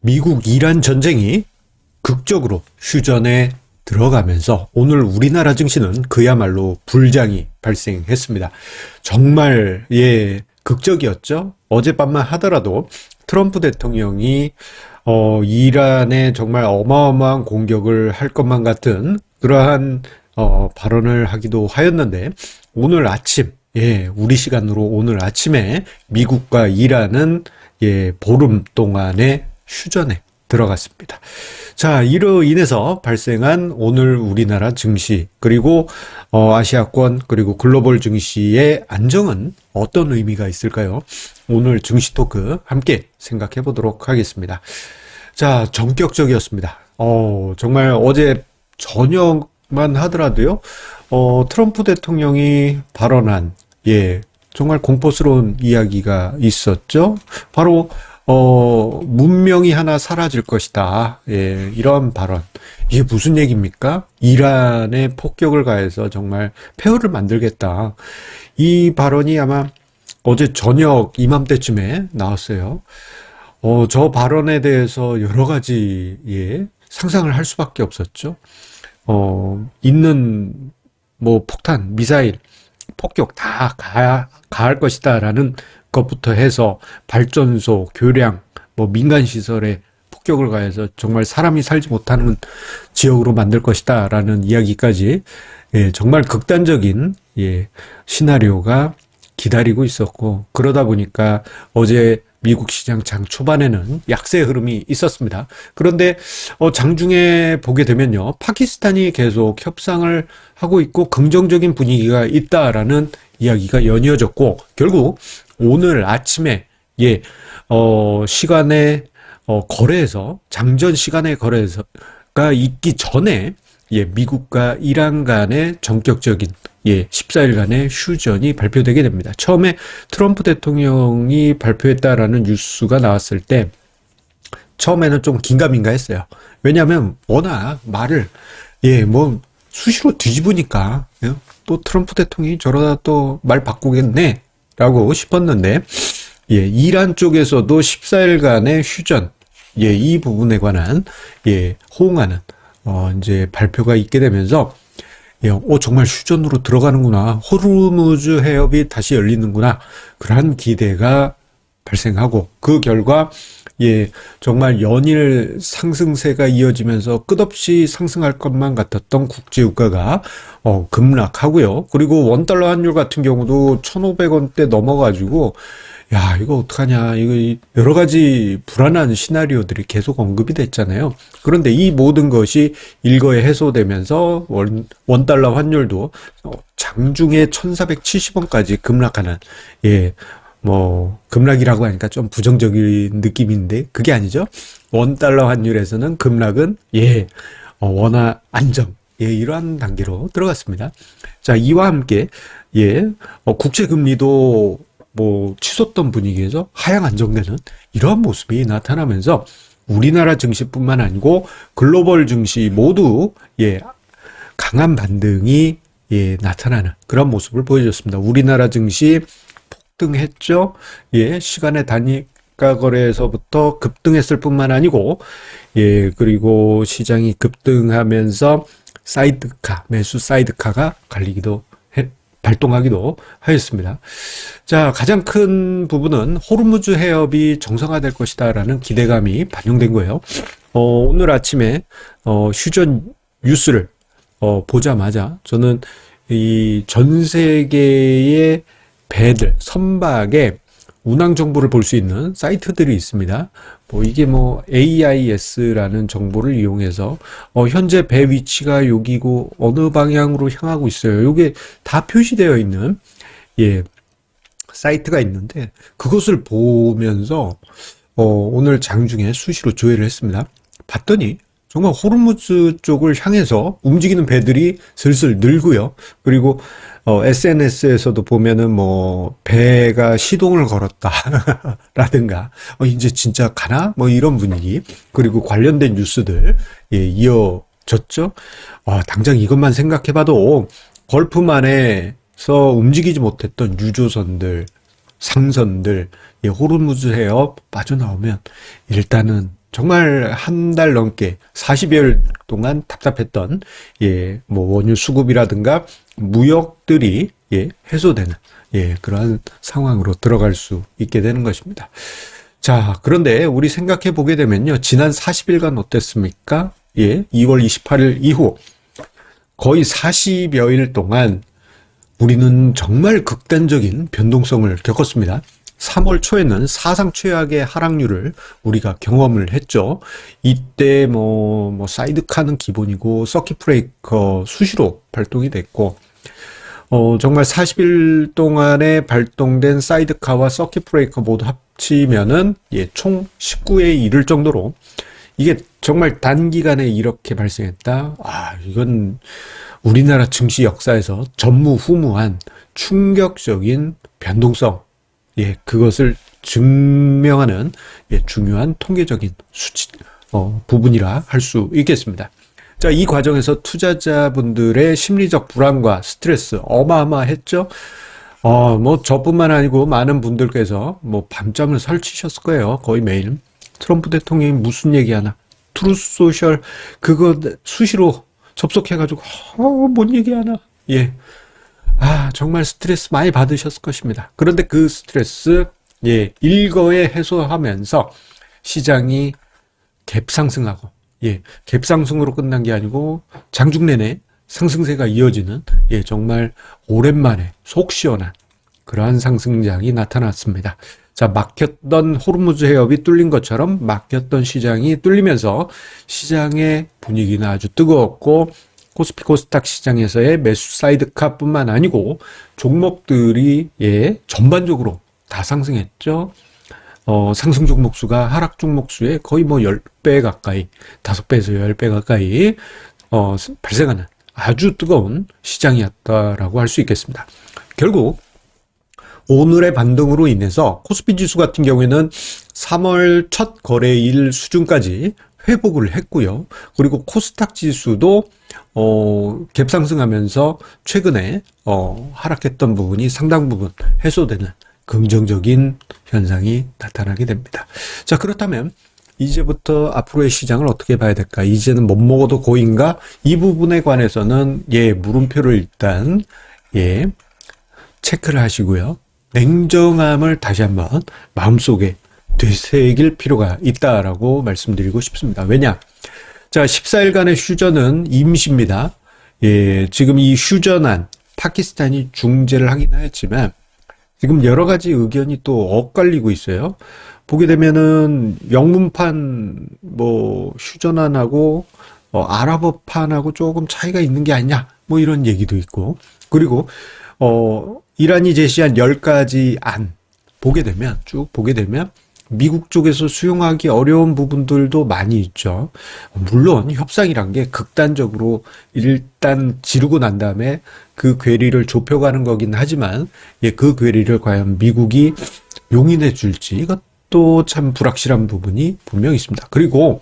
미국 이란 전쟁이 극적으로 휴전에 들어가면서 오늘 우리나라 증시는 그야말로 불장이 발생했습니다. 정말 극적이었죠. 어젯밤만 하더라도 트럼프 대통령이 이란에 정말 어마어마한 공격을 할 것만 같은 그러한 발언을 하기도 하였는데 오늘 아침 우리 시간으로 오늘 아침에 미국과 이란은 보름 동안의 휴전에 들어갔습니다. 자, 이로 인해서 발생한 오늘 우리나라 증시 그리고 아시아권 그리고 글로벌 증시의 안정은 어떤 의미가 있을까요? 오늘 증시 토크 함께 생각해 보도록 하겠습니다. 자, 전격적이었습니다. 정말 어제 저녁만 하더라도요, 트럼프 대통령이 발언한 정말 공포스러운 이야기가 있었죠. 바로 문명이 하나 사라질 것이다. 이런 발언. 이게 무슨 얘기입니까? 이란에 폭격을 가해서 정말 폐허를 만들겠다. 이 발언이 아마 어제 저녁 이맘때쯤에 나왔어요. 저 발언에 대해서 여러 가지 상상을 할 수밖에 없었죠. 있는 폭탄, 미사일, 폭격 다 가할 것이다라는 것부터 해서 발전소, 교량, 민간시설에 폭격을 가해서 정말 사람이 살지 못하는 지역으로 만들 것이다라는 이야기까지 정말 극단적인 시나리오가 기다리고 있었고, 그러다 보니까 어제 미국 시장 장 초반에는 약세 흐름이 있었습니다. 그런데 장중에 보게 되면요, 파키스탄이 계속 협상을 하고 있고 긍정적인 분위기가 있다라는 이야기가 연이어졌고, 결국 오늘 아침에 시간에 거래에서 장전 시간의 거래가 있기 전에 미국과 이란 간의 전격적인 14일간의 휴전이 발표되게 됩니다. 처음에 트럼프 대통령이 발표했다라는 뉴스가 나왔을 때 처음에는 좀 긴가민가 했어요. 왜냐하면 워낙 말을 수시로 뒤집으니까 또 트럼프 대통령이 저러다 또 말 바꾸겠네 라고 싶었는데 이란 쪽에서도 14일간의 휴전 이 부분에 관한 호응하는 이제 발표가 있게 되면서 정말 휴전으로 들어가는구나, 호르무즈 해협이 다시 열리는구나, 그러한 기대가 발생하고, 그 결과 정말 연일 상승세가 이어지면서 끝없이 상승할 것만 같았던 국제유가가 급락하고요. 그리고 원달러 환율 같은 경우도 1,500원대 넘어가지고 이거 어떡하냐, 이거 여러 가지 불안한 시나리오들이 계속 언급이 됐잖아요. 그런데 이 모든 것이 일거에 해소되면서 원달러 환율도 장중에 1,470원까지 급락하는 급락이라고 하니까 좀 부정적인 느낌인데 그게 아니죠. 원달러 환율에서는 급락은 원화 안정 이러한 단계로 들어갔습니다. 자, 이와 함께 국채 금리도 치솟던 분위기에서 하향 안정되는 이러한 모습이 나타나면서 우리나라 증시뿐만 아니고 글로벌 증시 모두 강한 반등이 나타나는 그런 모습을 보여줬습니다. 우리나라 증시 급등했죠. 시간의 단위가 거래에서부터 급등했을 뿐만 아니고 그리고 시장이 급등하면서 사이드카, 매수 사이드카가 발동하기도 하였습니다. 자, 가장 큰 부분은 호르무즈 해협이 정상화될 것이다라는 기대감이 반영된 거예요. 오늘 아침에 휴전 뉴스를 보자마자 저는 이 전 세계의 배들, 선박의 운항 정보를 볼 수 있는 사이트들이 있습니다. 이게 AIS라는 정보를 이용해서 현재 배 위치가 여기고 어느 방향으로 향하고 있어요. 이게 다 표시되어 있는 사이트가 있는데 그것을 보면서 오늘 장중에 수시로 조회를 했습니다. 봤더니 정말 호르무즈 쪽을 향해서 움직이는 배들이 슬슬 늘고요. 그리고 SNS에서도 보면은 배가 시동을 걸었다 라든가 이제 진짜 가나 이런 분위기, 그리고 관련된 뉴스들 이어졌죠. 당장 이것만 생각해봐도 걸프만에서 움직이지 못했던 유조선들, 상선들 호르무즈 해협 빠져나오면 일단은 정말 한 달 넘게 40여일 동안 답답했던 뭐 원유 수급이라든가 무역들이 해소되는 그러한 상황으로 들어갈 수 있게 되는 것입니다. 자, 그런데 우리 생각해 보게 되면요. 지난 40일간 어땠습니까? 2월 28일 이후 거의 40여일 동안 우리는 정말 극단적인 변동성을 겪었습니다. 3월 초에는 사상 최악의 하락률을 우리가 경험을 했죠. 이때 사이드카는 기본이고 서킷 브레이커 수시로 발동이 됐고 정말 40일 동안에 발동된 사이드카와 서킷 브레이커 모두 합치면은 총 19에 이를 정도로 이게 정말 단기간에 이렇게 발생했다. 이건 우리나라 증시 역사에서 전무후무한 충격적인 변동성, 그것을 증명하는 중요한 통계적인 수치 부분이라 할 수 있겠습니다. 자, 이 과정에서 투자자분들의 심리적 불안과 스트레스 어마어마했죠. 저뿐만 아니고 많은 분들께서 밤잠을 설치셨을 거예요. 거의 매일. 트럼프 대통령이 무슨 얘기하나. 트루스 소셜 그거 수시로 접속해가지고 뭔 얘기하나. 정말 스트레스 많이 받으셨을 것입니다. 그런데 그 스트레스 일거에 해소하면서 시장이 갭상승하고 갭상승으로 끝난 게 아니고 장중 내내 상승세가 이어지는 정말 오랜만에 속 시원한 그러한 상승장이 나타났습니다. 자, 막혔던 호르무즈 해협이 뚫린 것처럼 막혔던 시장이 뚫리면서 시장의 분위기는 아주 뜨거웠고 코스피 코스닥 시장에서의 매수 사이드카뿐만 아니고 종목들이 전반적으로 다 상승했죠. 상승 종목 수가 하락 종목 수의 거의 10배 가까이, 5배에서 10배 가까이 발생하는 아주 뜨거운 시장이었다라고 할 수 있겠습니다. 결국 오늘의 반등으로 인해서 코스피 지수 같은 경우에는 3월 첫 거래일 수준까지 회복을 했고요. 그리고 코스닥 지수도 갭상승하면서 최근에 하락했던 부분이 상당 부분 해소되는 긍정적인 현상이 나타나게 됩니다. 자, 그렇다면 이제부터 앞으로의 시장을 어떻게 봐야 될까? 이제는 못 먹어도 고인가? 이 부분에 관해서는 물음표를 일단 체크를 하시고요. 냉정함을 다시 한번 마음속에 되새길 필요가 있다라고 말씀드리고 싶습니다. 왜냐? 자, 14일간의 휴전은 임시입니다. 지금 이 휴전안 파키스탄이 중재를 하긴 하였지만 지금 여러 가지 의견이 또 엇갈리고 있어요. 보게 되면은 영문판 휴전안하고 아랍어판하고 조금 차이가 있는 게 아니냐 이런 얘기도 있고, 그리고 이란이 제시한 10가지 안 쭉 보게 되면 미국 쪽에서 수용하기 어려운 부분들도 많이 있죠. 물론 협상이란 게 극단적으로 일단 지르고 난 다음에 그 괴리를 좁혀가는 거긴 하지만 그 괴리를 과연 미국이 용인해 줄지 이것도 참 불확실한 부분이 분명히 있습니다. 그리고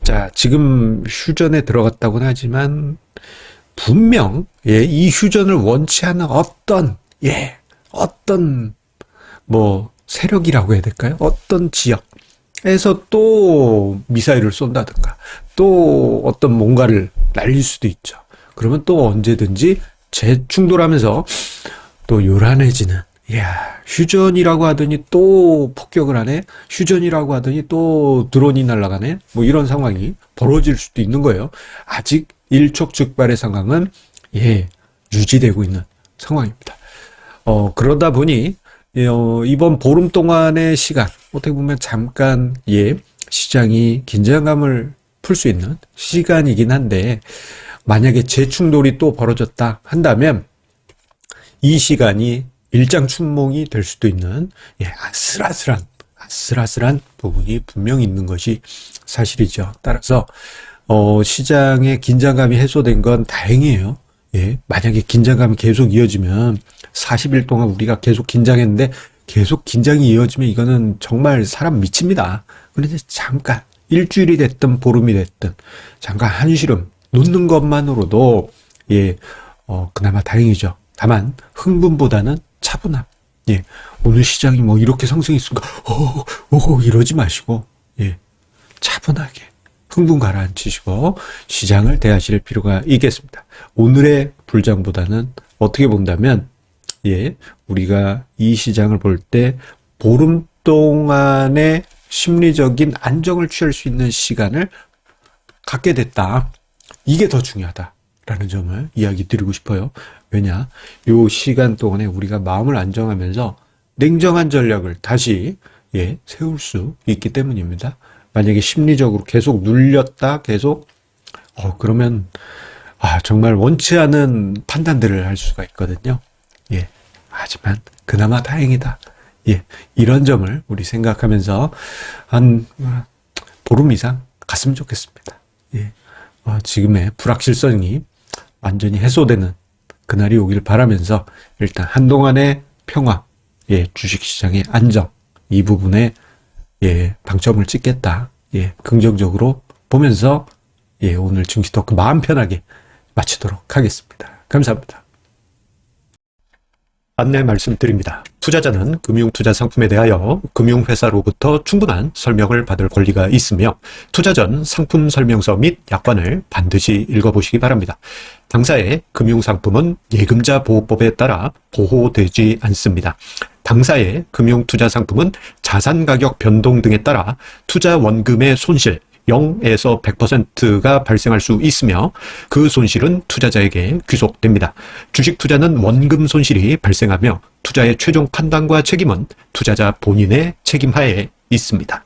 자, 지금 휴전에 들어갔다고는 하지만 분명 이 휴전을 원치 않는 어떤 세력이라고 해야 될까요? 어떤 지역에서 또 미사일을 쏜다든가 또 어떤 뭔가를 날릴 수도 있죠. 그러면 또 언제든지 재충돌하면서 또 요란해지는, 휴전이라고 하더니 또 폭격을 하네, 휴전이라고 하더니 또 드론이 날아가네, 이런 상황이 벌어질 수도 있는 거예요. 아직 일촉즉발의 상황은 유지되고 있는 상황입니다. 그러다 보니 이번 보름 동안의 시간, 어떻게 보면 잠깐 시장이 긴장감을 풀 수 있는 시간이긴 한데, 만약에 재충돌이 또 벌어졌다 한다면 이 시간이 일장춘몽이 될 수도 있는 아슬아슬한 부분이 분명히 있는 것이 사실이죠. 따라서 시장의 긴장감이 해소된 건 다행이에요. 만약에 긴장감이 계속 이어지면 40일 동안 우리가 계속 긴장했는데 계속 긴장이 이어지면 이거는 정말 사람 미칩니다. 그런데 잠깐 일주일이 됐든 보름이 됐든 잠깐 한시름 놓는 것만으로도 그나마 다행이죠. 다만 흥분보다는 차분함. 오늘 시장이 이렇게 상승했으니까 이러지 마시고 차분하게 흥분 가라앉히시고 시장을 대하실 필요가 있겠습니다. 오늘의 불장보다는 어떻게 본다면 우리가 이 시장을 볼 때 보름 동안의 심리적인 안정을 취할 수 있는 시간을 갖게 됐다. 이게 더 중요하다라는 점을 이야기 드리고 싶어요. 왜냐? 요 시간 동안에 우리가 마음을 안정하면서 냉정한 전략을 다시 세울 수 있기 때문입니다. 만약에 심리적으로 계속 눌렸다, 그러면 정말 원치 않은 판단들을 할 수가 있거든요. 하지만 그나마 다행이다. 이런 점을 우리 생각하면서 한 보름 이상 갔으면 좋겠습니다. 지금의 불확실성이 완전히 해소되는 그날이 오길 바라면서 일단 한동안의 평화, 주식시장의 안정, 이 부분에 방점을 찍겠다. 긍정적으로 보면서 오늘 증시 토크 마음 편하게 마치도록 하겠습니다. 감사합니다. 안내 말씀드립니다. 투자자는 금융투자 상품에 대하여 금융회사로부터 충분한 설명을 받을 권리가 있으며 투자 전 상품 설명서 및 약관을 반드시 읽어보시기 바랍니다. 당사의 금융상품은 예금자 보호법에 따라 보호되지 않습니다. 당사의 금융투자 상품은 자산 가격 변동 등에 따라 투자 원금의 손실 0에서 100%가 발생할 수 있으며 그 손실은 투자자에게 귀속됩니다. 주식 투자는 원금 손실이 발생하며 투자의 최종 판단과 책임은 투자자 본인의 책임하에 있습니다.